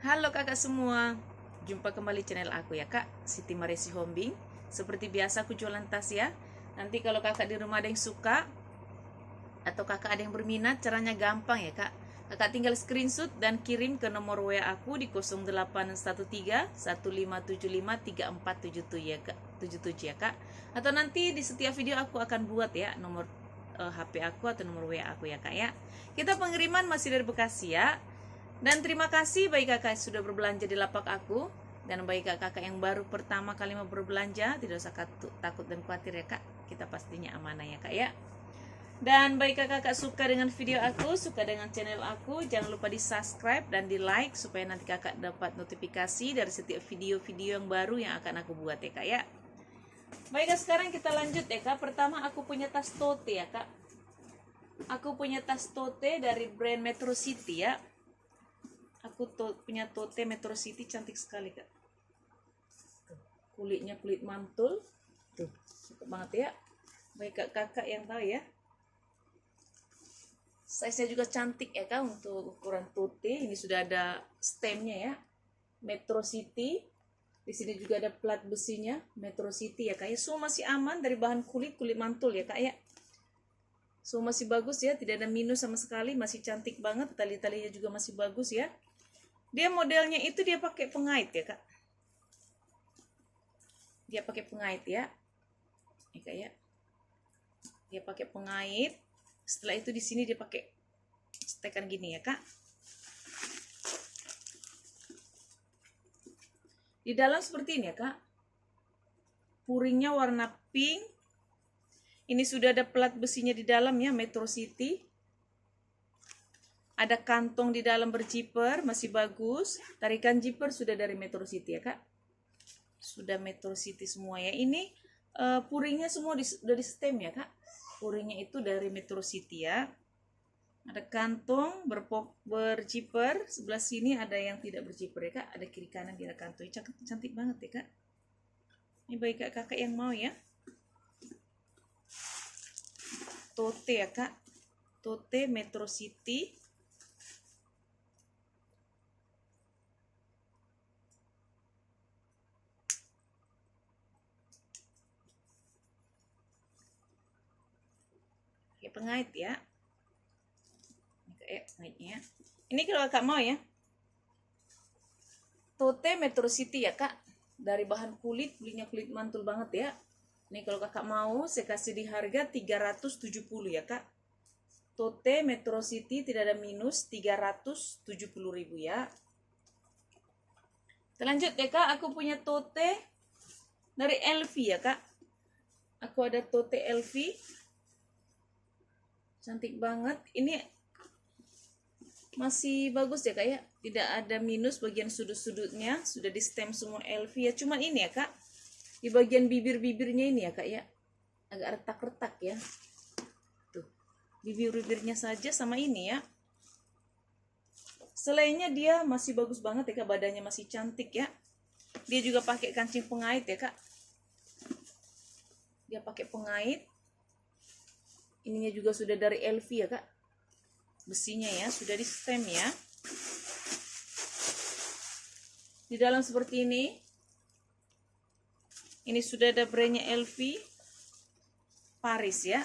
Halo kakak semua, jumpa kembali channel aku ya kak, Siti Maresi Hombing. Seperti biasa aku jualan tas ya. Nanti kalau kakak di rumah ada yang suka atau kakak ada yang berminat, caranya gampang ya kak. Kakak tinggal screenshot dan kirim ke nomor WA aku di 0813 1575 3477 ya kak, 77 ya kak. Atau nanti di setiap video aku akan buat ya nomor HP aku atau nomor WA aku ya kak ya. Kita pengiriman masih dari Bekasi ya. Dan terima kasih bagi kakak sudah berbelanja di lapak aku. Dan bagi kakak yang baru pertama kali mau berbelanja, tidak usah takut dan khawatir ya kak. Kita pastinya amanah ya kak ya. Dan bagi kakak suka dengan video aku, suka dengan channel aku, jangan lupa di subscribe dan di like supaya nanti kakak dapat notifikasi dari setiap video-video yang baru yang akan aku buat ya kak ya. Baik kak, sekarang kita lanjut ya kak. Pertama aku punya tas tote ya kak. Aku punya tas tote dari brand Metro City ya. Aku punya tote Metro City, cantik sekali kak. Kulitnya kulit mantul, tuh cakep banget ya. Baik kakak yang tahu ya. Size nya juga cantik ya kak untuk ukuran tote. Ini sudah ada stemnya ya, Metro City. Di sini juga ada plat besinya Metro City ya kak ya. Semua masih aman dari bahan kulit mantul ya kak ya. Semua masih bagus ya, tidak ada minus sama sekali, masih cantik banget. Tali-talinya juga masih bagus ya. Dia modelnya itu dia pakai pengait ya kak. Dia pakai pengait ya. Ya kak ya. Dia pakai pengait. Setelah itu di sini dia pakai stekan gini ya kak. Di dalam seperti ini ya kak. Puringnya warna pink. Ini sudah ada plat besinya di dalam ya, Metro City. Ada kantong di dalam berzipper, masih bagus. Tarikan zipper sudah dari Metro City ya kak. Sudah Metro City semua ya. Ini puringnya semua sudah di stem ya kak. Puringnya itu dari Metro City ya. Ada kantong berzipper. Sebelah sini ada yang tidak berzipper ya kak. Ada kiri kanan dia ada kantong. Cantik banget ya kak. Ini bagi kakak yang mau ya. Tote ya kak. Tote Metro City. Pengait ya. Pengaitnya. Ini kalau kakak mau ya. Tote Metro City ya kak. Dari bahan kulitnya kulit mantul banget ya. Ini kalau kakak mau saya kasih di harga 370 ya kak. Tote Metro City tidak ada minus, 370.000 ya. Kita lanjut ya kak. Aku punya tote dari LV ya kak. Aku ada tote LV. Cantik banget. Ini masih bagus ya kak ya. Tidak ada minus bagian sudut-sudutnya. Sudah di stem semua LV ya. Cuman ini ya kak. Di bagian bibir-bibirnya ini ya kak ya. Agak retak-retak ya. Tuh. Bibir-bibirnya saja sama ini ya. Selainnya dia masih bagus banget ya kak. Badannya masih cantik ya. Dia juga pakai kancing pengait ya kak. Dia pakai pengait. Ininya juga sudah dari LV ya kak. Besinya ya, sudah di stem ya. Di dalam seperti ini. Ini sudah ada brandnya LV. Paris ya.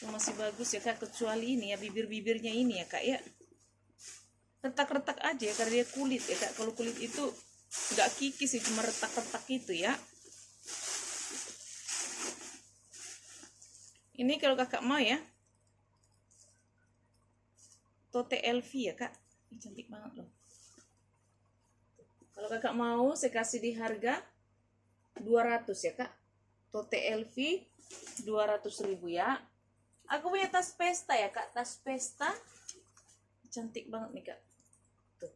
Masih bagus ya kak, kecuali ini ya, bibir-bibirnya ini ya kak ya. Retak-retak aja ya, karena dia kulit ya kak. Kalau kulit itu nggak kikis sih, cuma retak-retak itu ya. Ini kalau kakak mau ya. Tote LV ya kak. Ini cantik banget loh. Kalau kakak mau saya kasih di harga 200 ya kak. Tote LV 200.000 ya. Aku punya tas pesta ya kak. Tas pesta. Cantik banget nih kak. Tuh.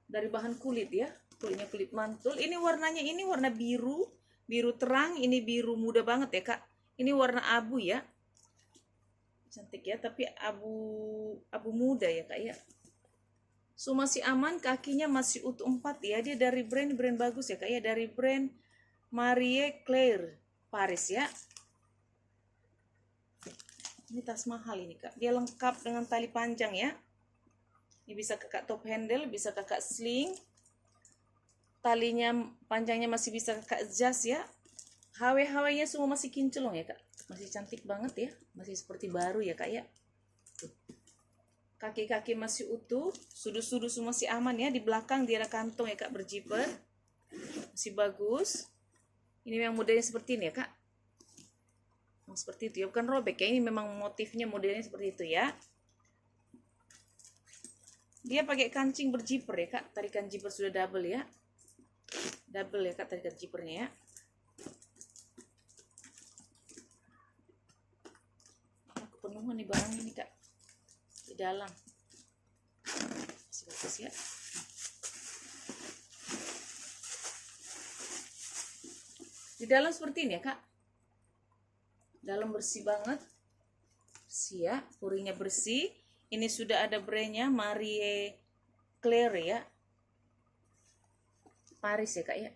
Dari bahan kulit ya. Kulitnya kulit mantul. Ini warnanya ini warna biru. Biru terang, ini biru muda banget ya kak. Ini warna abu ya. Cantik ya, tapi abu muda ya kak ya. So masih aman, kakinya masih utuh 4 ya. Dia dari brand bagus ya kak ya. Dari brand Marie Claire Paris ya. Ini tas mahal ini kak, dia lengkap dengan tali panjang ya. Ini bisa kakak top handle, bisa kakak sling, talinya panjangnya masih bisa kakak adjust ya. HW-HW-nya semua masih kinclong ya kak, masih cantik banget ya, masih seperti baru ya kak ya. Kaki-kaki masih utuh, sudut-sudut semua masih aman ya. Di belakang dia ada kantong ya kak, berjiper, masih bagus. Ini memang modelnya seperti ini ya kak, seperti itu ya, bukan robek ya, ini memang motifnya modelnya seperti itu ya. Dia pakai kancing berjiper ya kak, tarikan jiper sudah double ya, double ya kak tarikan jipernya ya. Kepenuhan nih barang ini kak di dalam, masih bagus ya. Di dalam seperti ini ya kak, dalam bersih banget, bersih ya, puringnya bersih. Ini sudah ada brandnya Marie Claire ya, Paris ya kak ya.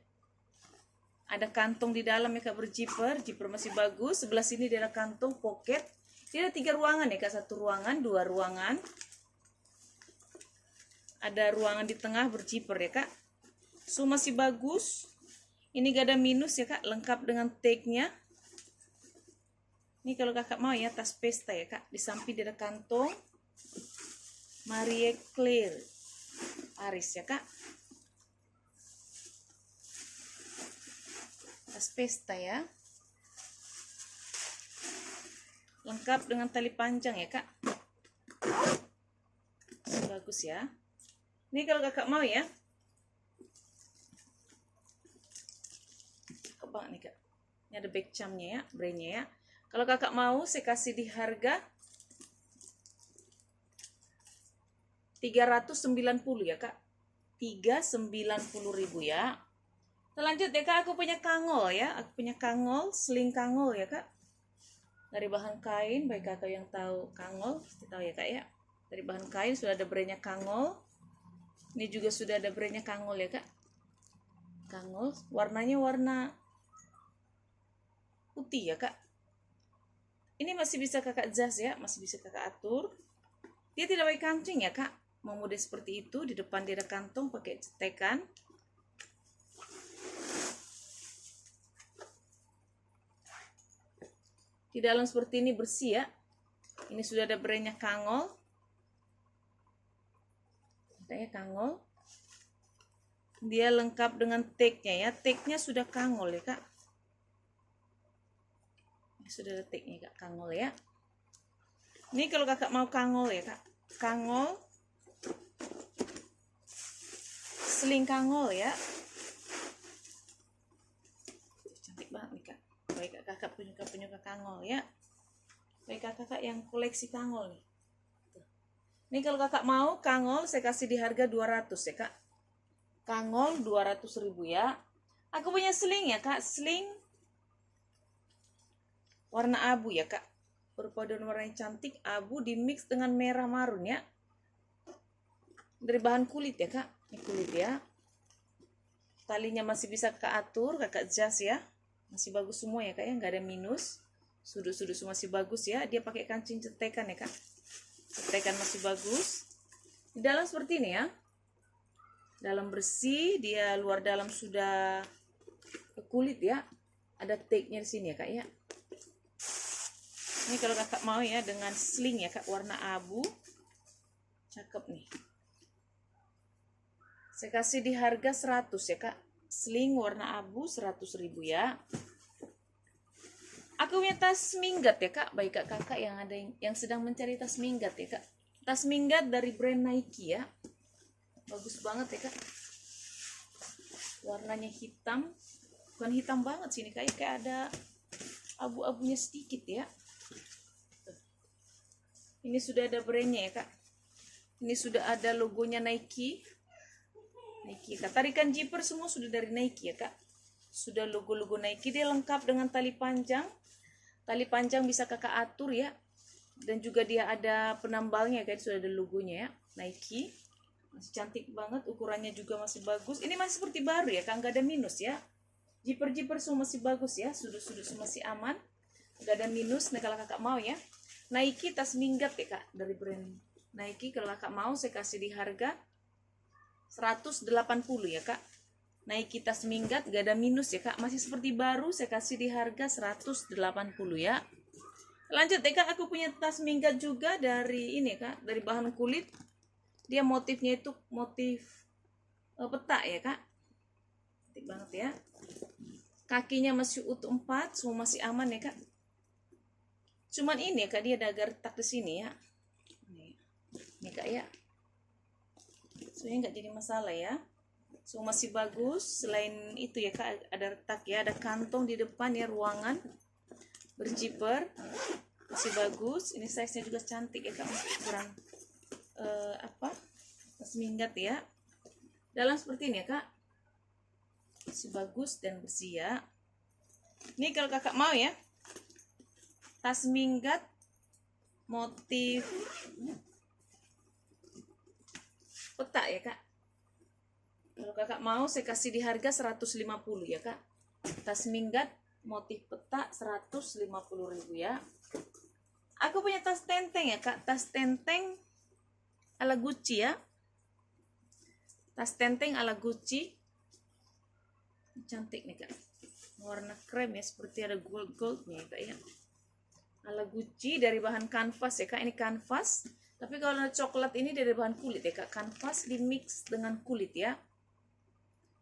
Ada kantong di dalam ya kak, berjiper, jiper masih bagus. Sebelah sini dia ada kantong pocket. Dia ada 3 ruangan ya kak, 1 ruangan, 2 ruangan. Ada ruangan di tengah berjiper ya kak. So masih bagus. Ini gak ada minus ya kak, lengkap dengan tag-nya. Ini kalau kakak mau ya, tas pesta ya kak. Di samping dia ada kantong Marie Claire Paris ya kak. Tas pesta ya. Lengkap dengan tali panjang ya kak. Bagus ya. Ini kalau kakak mau ya. Kebak nih kak. Ini ada back charmnya ya, brandnya ya. Kalau kakak mau, saya kasih di harga 390 ya kak, 390.000 ya. Selanjut ya kak, aku punya kangol ya, aku punya kangol, sling kangol ya kak, dari bahan kain. Baik kakak yang tahu kangol pasti tahu ya kak ya, dari bahan kain. Sudah ada brandnya kangol. Ini juga sudah ada brandnya kangol ya kak. Kangol warnanya warna putih ya kak. Ini masih bisa kakak adjust ya, masih bisa kakak atur. Dia tidak pakai kancing ya kak, mau model seperti itu. Di depan dia ada kantong pakai cetekan. Di dalam seperti ini bersih ya. Ini sudah ada brandnya kangol. Katanya kangol. Dia lengkap dengan tag-nya ya. Tag-nya sudah kangol ya kak. Sudah ada tag-nya kak, kangol ya. Ini kalau kakak mau kangol ya kak, kangol, sling kangol ya. Cantik banget nih kak. Baik kakak penyuka kangol ya. Baik kakak yang koleksi kangol nih. Ini kalau kakak mau kangol, saya kasih di harga 200 ya kak. Kangol 200.000 ya. Aku punya sling ya kak, sling warna abu ya kak. Berpaduan warna yang cantik, abu di mix dengan merah marun ya. Dari bahan kulit ya kak, ini kulit ya. Talinya masih bisa kakak atur, kakak adjust ya. Masih bagus semua ya kak ya, nggak ada minus. Sudut-sudut semua masih bagus ya. Dia pakai kancing cetekan ya kak. Cetekan masih bagus. Di dalam seperti ini ya. Dalam bersih, dia luar dalam sudah kulit ya. Ada tag-nya di sini ya kak ya. Ini kalau kakak mau ya dengan sling ya kak, warna abu. Cakep nih. Saya kasih di harga 100 ya kak. Sling warna abu 100.000 ya. Aku punya tas minggat ya kak. Baik kakak yang ada yang sedang mencari tas minggat ya kak. Tas minggat dari brand Nike ya. Bagus banget ya kak. Warnanya hitam. Bukan hitam banget sih, ini kayak ada abu-abunya sedikit ya. Ini sudah ada brandnya ya kak. Ini sudah ada logonya Nike. Nike kak. Tarikan zipper semua sudah dari Nike ya kak. Sudah logo-logo Nike. Dia lengkap dengan tali panjang. Tali panjang bisa kakak atur ya. Dan juga dia ada penambalnya kan. Sudah ada logonya ya. Nike. Masih cantik banget. Ukurannya juga masih bagus. Ini masih seperti baru ya kak. Nggak ada minus ya. Zipper-zipper semua masih bagus ya. Sudut-sudut semua masih aman. Nggak ada minus. Nah kalau kakak mau ya. Nike tas minggat ya kak, dari brand Nike. Kalau kakak mau saya kasih di harga 180 ya kak. Nike tas minggat, gak ada minus ya kak, masih seperti baru, saya kasih di harga 180 ya. Lanjut ya kak, aku punya tas minggat juga dari ini kak, dari bahan kulit. Dia motifnya itu motif peta ya kak, cantik banget ya. Kakinya masih utuh 4, semua masih aman ya kak. Cuman ini ya kak, dia ada gertak di sini ya. Ini kak ya, soalnya nggak jadi masalah ya. Semua masih bagus. Selain itu ya kak, ada retak ya, ada kantong di depan ya, ruangan, berjiper, masih bagus. Ini size nya juga cantik ya kak, masih ukuran tas minggat ya. Dalam seperti ini ya kak, masih bagus dan bersih ya. Ini kalau kakak mau ya, tas minggat motif peta ya kak. Kalau kakak mau saya kasih di harga 150 ya kak. Tas minggat motif peta 150.000 ya. Aku punya tas tenteng ya kak, tas tenteng ala Gucci ya. Tas tenteng ala Gucci, cantik nih kak, warna krem ya, seperti ada gold-goldnya ya kak ya. Ala Gucci, dari bahan kanvas ya kak, ini kanvas. Tapi kalau coklat ini dari bahan kulit ya kak, kanvas di mix dengan kulit ya.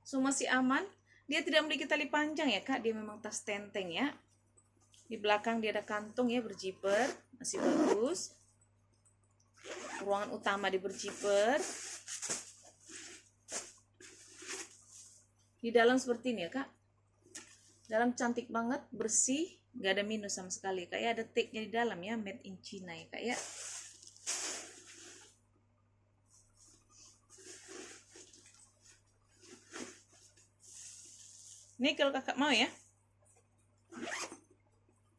So masih aman. Dia tidak memiliki tali panjang ya kak, dia memang tas tenteng ya. Di belakang dia ada kantong ya, berjiper, masih bagus. Ruangan utama di berjiper. Di dalam seperti ini ya kak. Dalam cantik banget, bersih, nggak ada minus sama sekali kak ya. Ada tag-nya di dalam ya, made in China ya kak ya. Ini kalau kakak mau ya,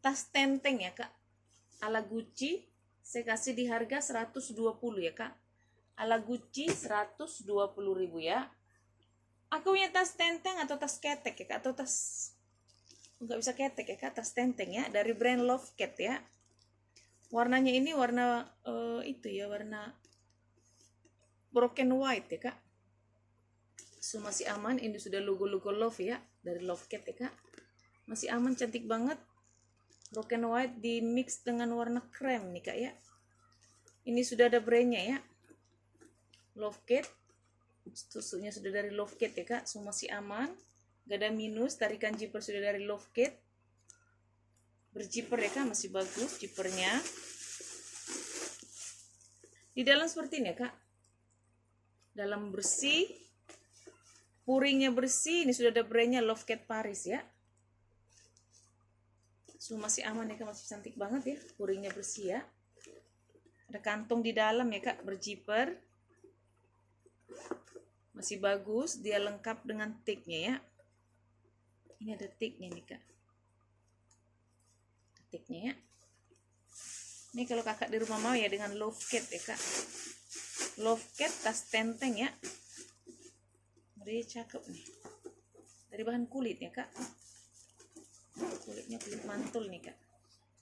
tas tenteng ya kak, ala Gucci, saya kasih di harga 120 ya kak. Ala Gucci 120.000 ya. Aku punya tas tenteng atau tas ketek ya kak, atau tas nggak bisa ketek ya kak, tas tenteng ya, dari brand Lovecat ya. Warnanya ini warna itu ya, warna broken white ya kak. So masih aman. Ini sudah logo-logo Love ya, dari Lovecat ya kak. Masih aman, cantik banget. Broken white di mix dengan warna krem nih kak ya. Ini sudah ada brandnya ya, Lovecat. Tusuknya sudah dari Lovecat ya kak. So masih aman, gak ada minus. Tarikan zipper sudah dari Lovecat. Berjiper ya kak, masih bagus jipernya. Di dalam seperti ini ya kak, dalam bersih, puringnya bersih. Ini sudah ada brandnya Lovecat Paris ya. So masih aman ya kak, masih cantik banget ya, puringnya bersih ya. Ada kantong di dalam ya kak, berjiper, masih bagus. Dia lengkap dengan tag-nya ya. Ini ada tag-nya nih kak, tag-nya ya. Ini kalau kakak di rumah mau ya, dengan Lovecat ya kak. Lovecat tas tenteng ya. Dia cakep nih, dari bahan kulit ya kak. Kulitnya kulit mantul nih kak.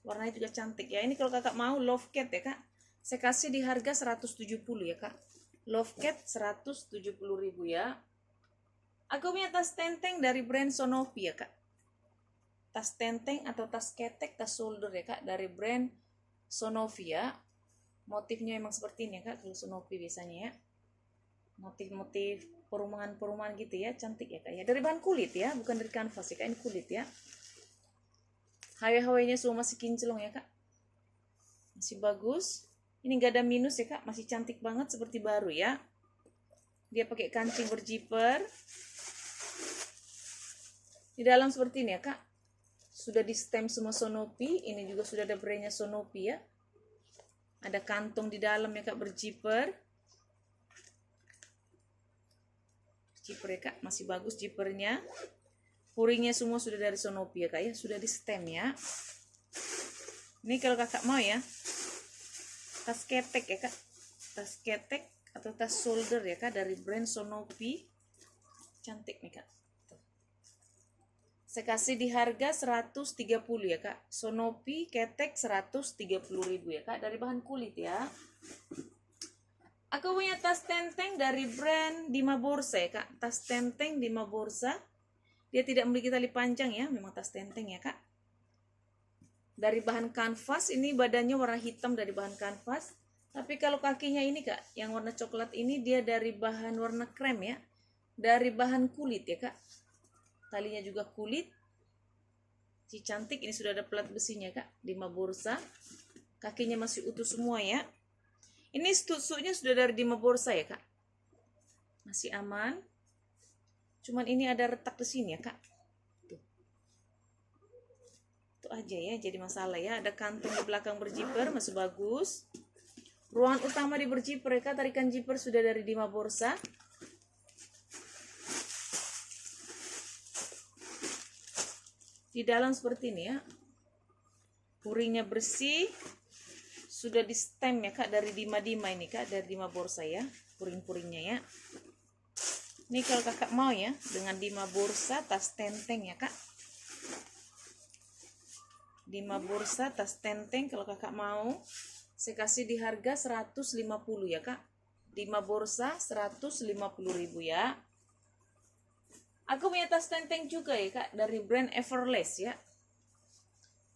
Warnanya juga cantik ya. Ini kalau kakak mau Lovecat ya kak, saya kasih di harga 170 ya kak. Lovecat 170.000 ya. Aku punya tas tenteng dari brand Sonovi ya kak. Tas tenteng atau tas ketek, tas shoulder ya kak, dari brand Sonovi ya. Motifnya memang seperti ini ya kak, kalau Sonovi biasanya ya. Motif-motif perumahan-perumahan gitu ya, cantik ya kak ya. Dari bahan kulit ya, bukan dari kanvas ya kak, ini kulit ya. Hawe-hawenya semua masih kinclong ya kak, masih bagus. Ini gak ada minus ya kak, masih cantik banget seperti baru ya. Dia pakai kancing berjiper. Di dalam seperti ini ya kak, sudah di stem semua Sonovi. Ini juga sudah ada brandnya Sonovi ya. Ada kantong di dalam ya kak, berjiper. Jiper ya kak, masih bagus jipernya. Puringnya semua sudah dari Sonovi ya kak ya, sudah di stem ya. Ini kalau kakak mau ya, tas ketek ya kak, tas ketek atau tas shoulder ya kak, dari brand Sonovi. Cantik nih kak. Saya kasih di harga 130 ya kak. Sonopi ketek 130.000 ya kak, dari bahan kulit ya. Aku punya tas tenteng dari brand Dima Borsa ya kak. Tas tenteng Dima Borsa. Dia tidak memiliki tali panjang ya, memang tas tenteng ya kak. Dari bahan kanvas, ini badannya warna hitam dari bahan kanvas. Tapi kalau kakinya ini kak, yang warna coklat ini dia dari bahan warna krem ya. Dari bahan kulit ya kak. Talinya juga kulit. Si cantik, ini sudah ada plat besinya kak. Dima Borsa. Kakinya masih utuh semua ya. Ini tusuknya sudah dari Dima Borsa ya kak. Masih aman. Cuman ini ada retak di sini ya kak. Tuh. Itu aja ya, jadi masalah ya. Ada kantung di belakang berjiper, masih bagus. Ruangan utama di berjiper ya kak. Tarikan jiper sudah dari Dima Borsa. Di dalam seperti ini ya. Puringnya bersih. Sudah di stem ya kak, dari Dima ini kak, dari Dima Borsa ya. Puring-puringnya ya. Ini kalau kakak mau ya, dengan Dima Borsa tas tenteng ya kak. Dima Borsa tas tenteng kalau kakak mau. Saya kasih di harga 150 ya kak. Dima Borsa 150.000 ya. Aku punya tas tenteng juga ya kak, dari brand Everlast ya.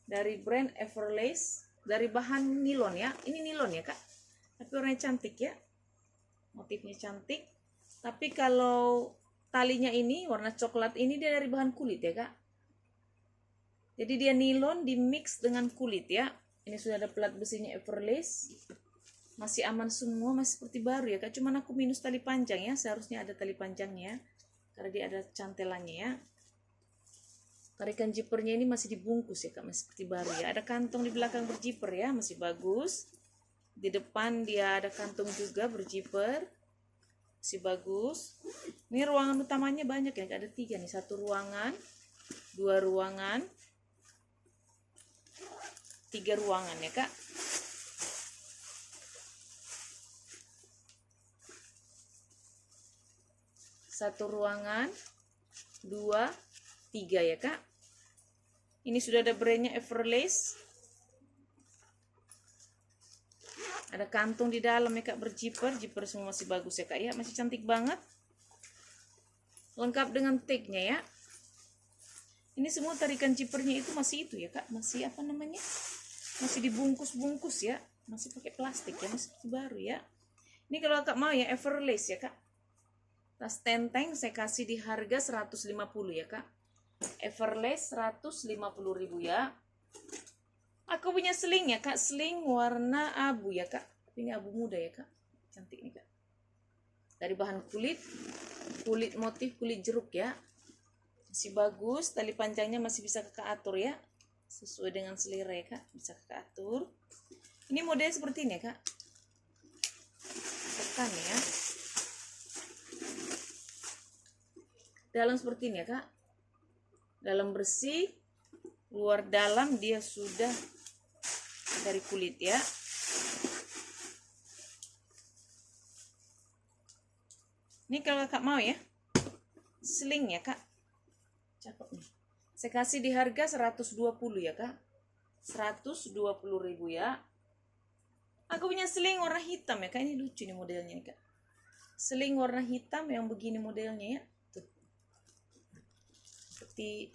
Dari brand Everlast, dari bahan nilon ya. Ini nilon ya kak, tapi warnanya cantik ya. Motifnya cantik. Tapi kalau talinya ini warna coklat, ini dia dari bahan kulit ya kak. Jadi dia nilon di mix dengan kulit ya. Ini sudah ada plat besinya Everlast. Masih aman semua, masih seperti baru ya kak. Cuman aku minus tali panjang ya, seharusnya ada tali panjangnya. Karena dia ada cantelannya ya. Tarikan jipernya ini masih dibungkus ya kak, masih seperti baru ya. Ada kantong di belakang berjiper ya, masih bagus. Di depan dia ada kantong juga berjiper, masih bagus. Ini ruangan utamanya banyak ya, ada 3 nih. 1 ruangan, 2 ruangan, 3 ruangan ya kak. Satu ruangan, 2, 3 ya kak. Ini sudah ada brandnya Everlast. Ada kantung di dalam ya kak, berjiper. Jiper semua masih bagus ya kak ya, masih cantik banget. Lengkap dengan tagnya ya. Ini semua tarikan jipernya itu masih itu ya kak, masih apa namanya, masih dibungkus-bungkus ya, masih pakai plastik ya, masih seperti baru ya. Ini kalau kakak mau ya Everlast ya kak. Tas tenteng saya kasih di harga 150 ya kak. Everlast 150.000 ya. Aku punya sling ya kak, sling warna abu ya kak. Ini abu muda ya kak, cantik nih kak. Dari bahan kulit, kulit motif kulit jeruk ya. Masih bagus, tali panjangnya masih bisa kakak atur ya. Sesuai dengan selera ya kak, bisa kakak atur. Ini model seperti ini ya kak. Tekan ya. Dalam seperti ini ya kak. Dalam bersih, luar dalam dia sudah dari kulit ya. Ini kalau kakak mau ya, sling ya kak, cakep nih. Saya kasih di harga 120 ya kak, 120.000 ya. Aku punya sling warna hitam ya kak, ini lucu nih modelnya nih kak. Sling warna hitam yang begini modelnya ya. Tuh. Seperti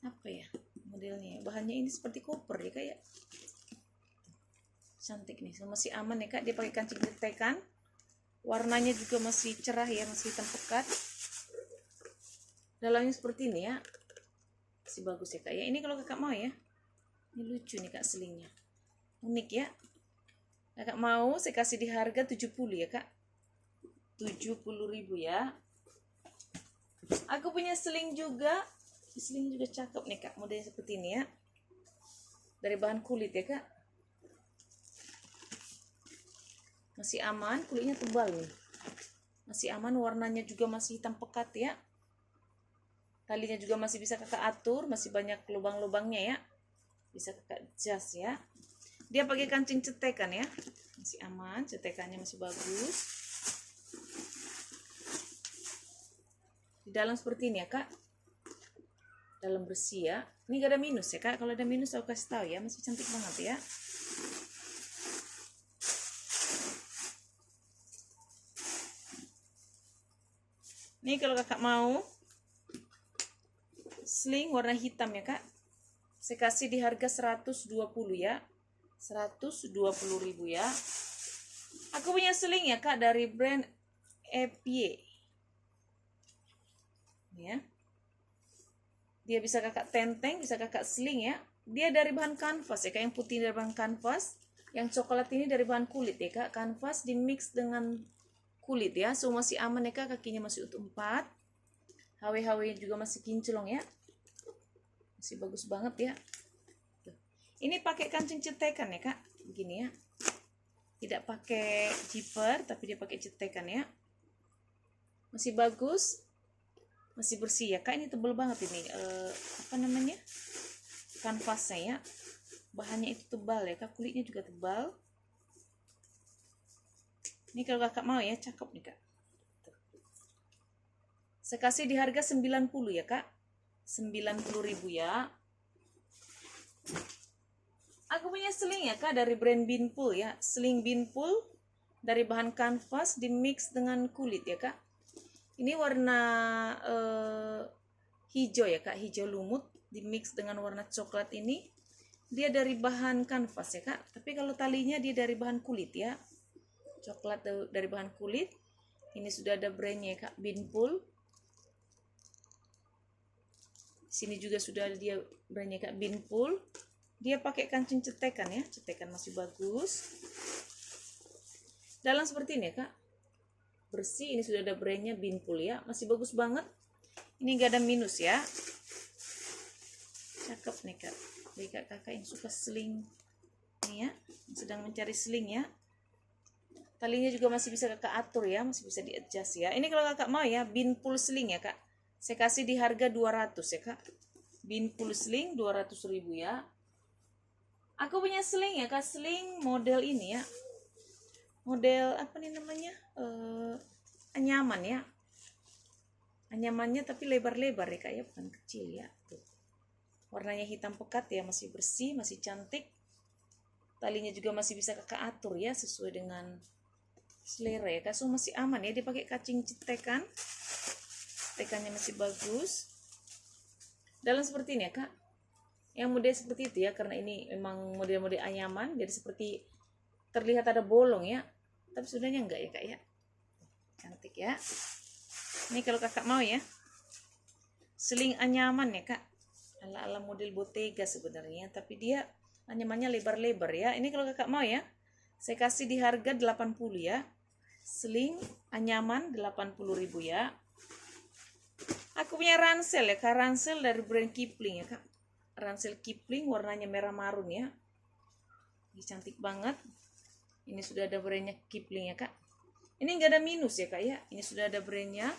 apa ya modelnya, bahannya ini seperti koper ya kak ya. Cantik nih, masih aman ya kak. Dia pakai kancing cetekan, warnanya juga masih cerah ya, masih hitam pekat. Dalamnya seperti ini ya, masih bagus ya kak ya. Ini kalau kakak mau ya, ini lucu nih kak selingnya, unik ya. Kakak mau saya kasih di harga 70 ya kak, 70.000 ya. Aku punya seling juga. Seling juga cakep nih kak, modelnya seperti ini ya. Dari bahan kulit ya kak. Masih aman, kulitnya tebal nih. Masih aman, warnanya juga masih hitam pekat ya. Talinya juga masih bisa kakak atur, masih banyak lubang-lubangnya ya. Bisa kakak adjust ya. Dia pakai kancing cetekan ya. Masih aman, cetekannya masih bagus. Di dalam seperti ini ya kak. dalam bersih ya. Ini gak ada minus ya kak, kalau ada minus aku kasih tahu ya, masih cantik banget ya. Nih kalau kakak mau sling warna hitam ya kak, saya kasih di harga 120 ya, 120.000 ya. Aku punya sling ya kak dari brand Epie ya. Dia bisa kakak tenteng, bisa kakak sling ya. Dia dari bahan kanvas ya kak, yang putih dari bahan kanvas, yang coklat ini dari bahan kulit ya kak. Kanvas di mix dengan kulit ya, so masih aman ya kak, kakinya masih utuh 4, HW juga masih kinclong ya, masih bagus banget ya. Tuh. Ini pakai kancing cetekan ya kak, begini ya, tidak pakai zipper tapi dia pakai cetekan ya, masih bagus, masih bersih ya kak. Ini tebal banget ini apa namanya, kanvasnya ya, bahannya itu tebal ya kak, kulitnya juga tebal. Ini kalau kakak mau ya, cakep nih kak. Saya kasih di harga 90 ya kak, 90.000 ya. Aku punya sling ya kak dari brand Binpool ya, sling Binpool dari bahan kanvas di mix dengan kulit ya kak. Ini warna hijau ya kak, hijau lumut di mix dengan warna coklat ini. Dia dari bahan kanvas ya kak, tapi kalau talinya dia dari bahan kulit ya, coklat dari bahan kulit. Ini sudah ada brandnya ya kak, Binpool. Sini juga sudah ada dia brandnya kak, Binpool. Dia pakai kancing cetekan ya, cetekan masih bagus. Dalam seperti ini ya kak, bersih. Ini sudah ada brandnya Binpool ya, masih bagus banget. Ini gak ada minus ya, cakep nih kak. Bagi kakak yang suka sling nih ya, yang sedang mencari sling ya. Talinya juga masih bisa kakak atur ya, masih bisa di adjust ya. Ini kalau kakak mau ya, Binpool sling ya kak, saya kasih di harga 200 ya kak. Binpool sling 200.000 ya. Aku punya sling ya kak, sling model ini ya, model apa nih namanya, anyaman ya, anyamannya tapi lebar-lebar ya kak ya, bukan kecil ya. Tuh. Warnanya hitam pekat ya, masih bersih, masih cantik. Talinya juga masih bisa kakak atur ya, sesuai dengan selera ya kak. So masih aman ya, dia pakai kancing cetekan, cetekannya masih bagus. Dalam seperti ini ya kak, yang model seperti itu ya, karena ini memang model-model anyaman, jadi seperti terlihat ada bolong ya, tapi sebenarnya enggak ya kak ya, cantik ya. Ini kalau kakak mau ya, sling anyaman ya kak, ala-ala model Bottega sebenarnya, tapi dia anyamannya lebar-lebar ya. Ini kalau kakak mau ya, saya kasih di harga 80 ya, sling anyaman 80.000 ya. Aku punya ransel ya kak, ransel dari brand Kipling ya kak, ransel Kipling warnanya merah marun ya, ini cantik banget. Ini sudah ada brandnya Kipling ya kak, ini enggak ada minus ya kak ya, ini sudah ada brandnya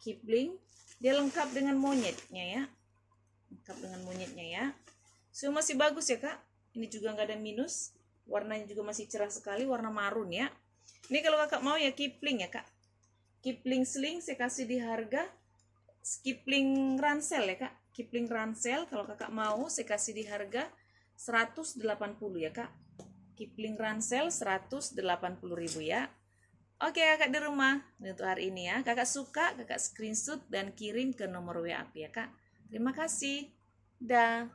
Kipling. Dia lengkap dengan monyetnya ya, lengkap dengan monyetnya ya, so masih bagus ya kak. Ini juga enggak ada minus, warnanya juga masih cerah sekali, warna marun ya. Ini kalau kakak mau ya, Kipling ya kak, Kipling sling saya kasih di harga, Kipling ransel ya kak, Kipling ransel kalau kakak mau saya kasih di harga 180 ya kak, Kipling ransel 180.000 ya. Oke kakak di rumah, untuk hari ini ya, kakak suka kakak screenshot dan kirim ke nomor WA aku ya kak. Terima kasih, dah.